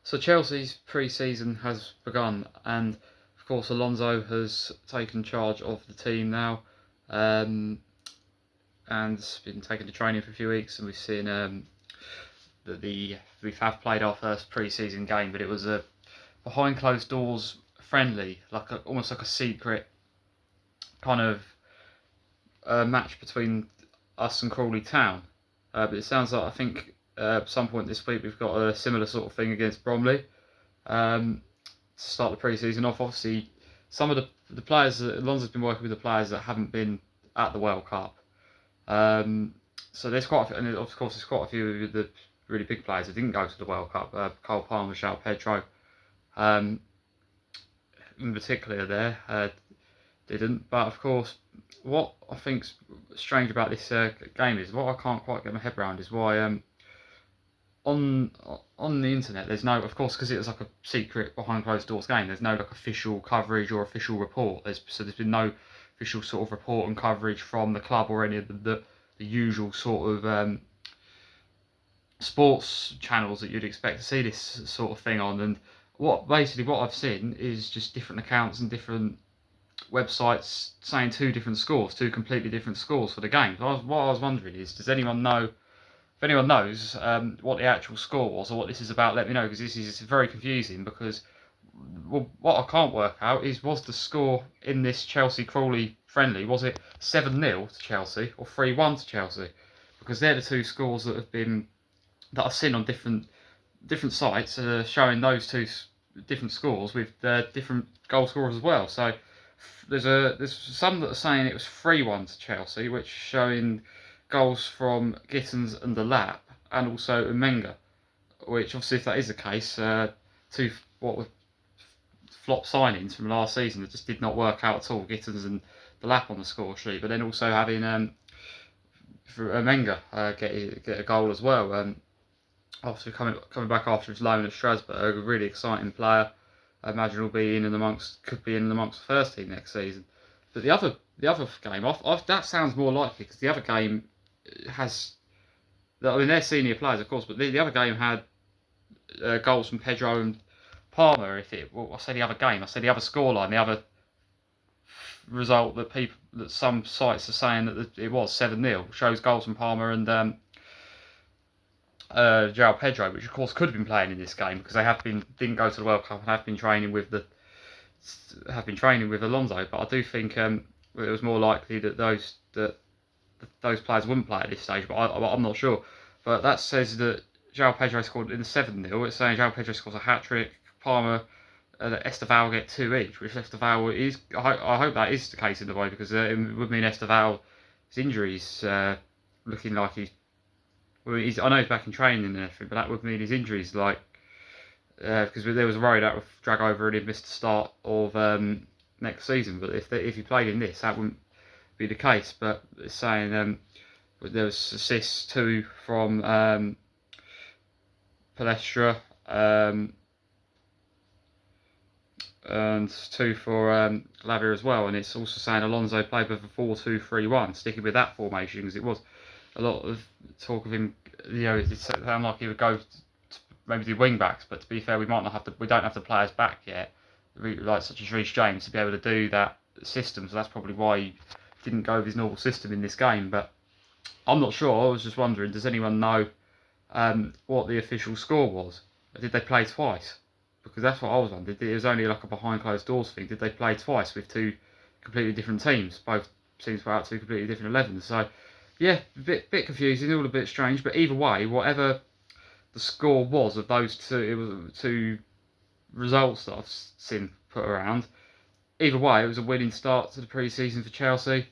So Chelsea's pre-season has begun, and of course Alonso has taken charge of the team now, and been taken to training for a few weeks, and we've seen that we have played our first pre-season game, but it was a behind closed doors friendly, almost like a secret kind of match between us and Crawley Town. But it sounds like I think at some point this week we've got a similar sort of thing against Bromley to start the pre-season off. Obviously, some of the players, Alonso's been working with the players that haven't been at the World Cup. So there's quite a few, and of course there's quite a few of the really big players that didn't go to the World Cup. Cole Palmer, João Pedro, in particular there, didn't. But of course, what I think's strange about this game is what I can't quite get my head around is why on the internet there's no, of course, because it was like a secret behind closed doors game. There's no like official coverage or official report. There's been no official sort of report and coverage from the club or any of the usual sort of sports channels that you'd expect to see this sort of thing on. And what I've seen is just different accounts and different websites saying two completely different scores for the game. So what I was wondering is, does anyone know? If anyone knows what the actual score was or what this is about, let me know, because this is very confusing. Because what I can't work out is, was the score in this Chelsea Crawley friendly, was it 7-0 to Chelsea or 3-1 to Chelsea? Because they're the two scores that I've seen on different sites showing those two different scores with different goal scorers as well. So there's some that are saying it was 3-1 to Chelsea, which showing goals from Gittins and the Lap, and also Umenga, which obviously, if that is the case, two what were flop signings from last season that just did not work out at all. Gittins and the Lap on the score sheet, but then also having for Umenga get a goal as well. Obviously coming back after his loan at Strasbourg, a really exciting player. I imagine could be in and amongst the first team next season. But the other game, that sounds more likely, because the other game has, I mean, they're senior players of course, but the other game had goals from Pedro and Palmer. I say the other game, I say the other scoreline, the other result that some sites are saying that it was 7-0 shows goals from Palmer and João Pedro, which of course could have been playing in this game because they didn't go to the World Cup and have been training with Alonso. But I do think it was more likely that those players wouldn't play at this stage. But I'm not sure. But that says that João Pedro scored in the 7-0. It's saying João Pedro scores a hat trick. Palmer and Esteval get 2 each, which Esteval is. I hope that is the case in the way, because it would mean Esteval's injuries looking like he's. Well, I know he's back in training and everything, but that would mean his injuries, because there was a worry that would drag over and he'd miss the start of next season. But if he played in this, that wouldn't be the case. But it's saying there was assists 2 from Palestra and 2 for Lavia as well. And it's also saying Alonso played with a 4-2-3-1, sticking with that formation, because it was a lot of talk of him. It sounded like he would go to maybe do wing backs, but to be fair, we don't have the players back yet, such as Reece James, to be able to do that system. So that's probably why he didn't go with his normal system in this game. But I'm not sure. I was just wondering, does anyone know what the official score was? Did they play twice? Because that's what I was wondering. It was only like a behind closed doors thing. Did they play twice with 2 completely different teams? Both teams put out 2 completely different 11s. So yeah, a bit confusing, all a bit strange. But either way, whatever the score was of those two, it was 2 results that I've seen put around. Either way, it was a winning start to the pre-season for Chelsea.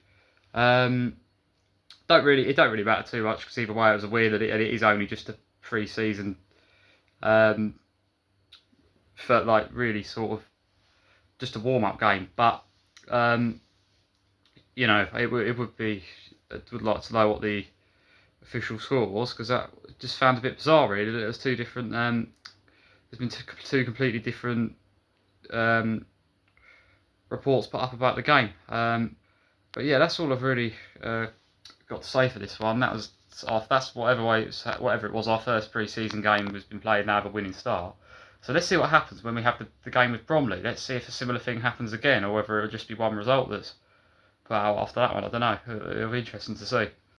It don't really matter too much, because either way, it was a win, and it is only just a pre-season. Felt like really sort of just a warm-up game, but it would be. I would like to know what the official score was, because that just found a bit bizarre, really. That it was 2 different. There's been 2 completely different reports put up about the game. But yeah, that's all I've really got to say for this one. That's whatever it was. Our first pre-season game has been played now with a winning start. So let's see what happens when we have the game with Bromley. Let's see if a similar thing happens again, or whether it'll just be one result that's put out after that one. I don't know. It'll be interesting to see.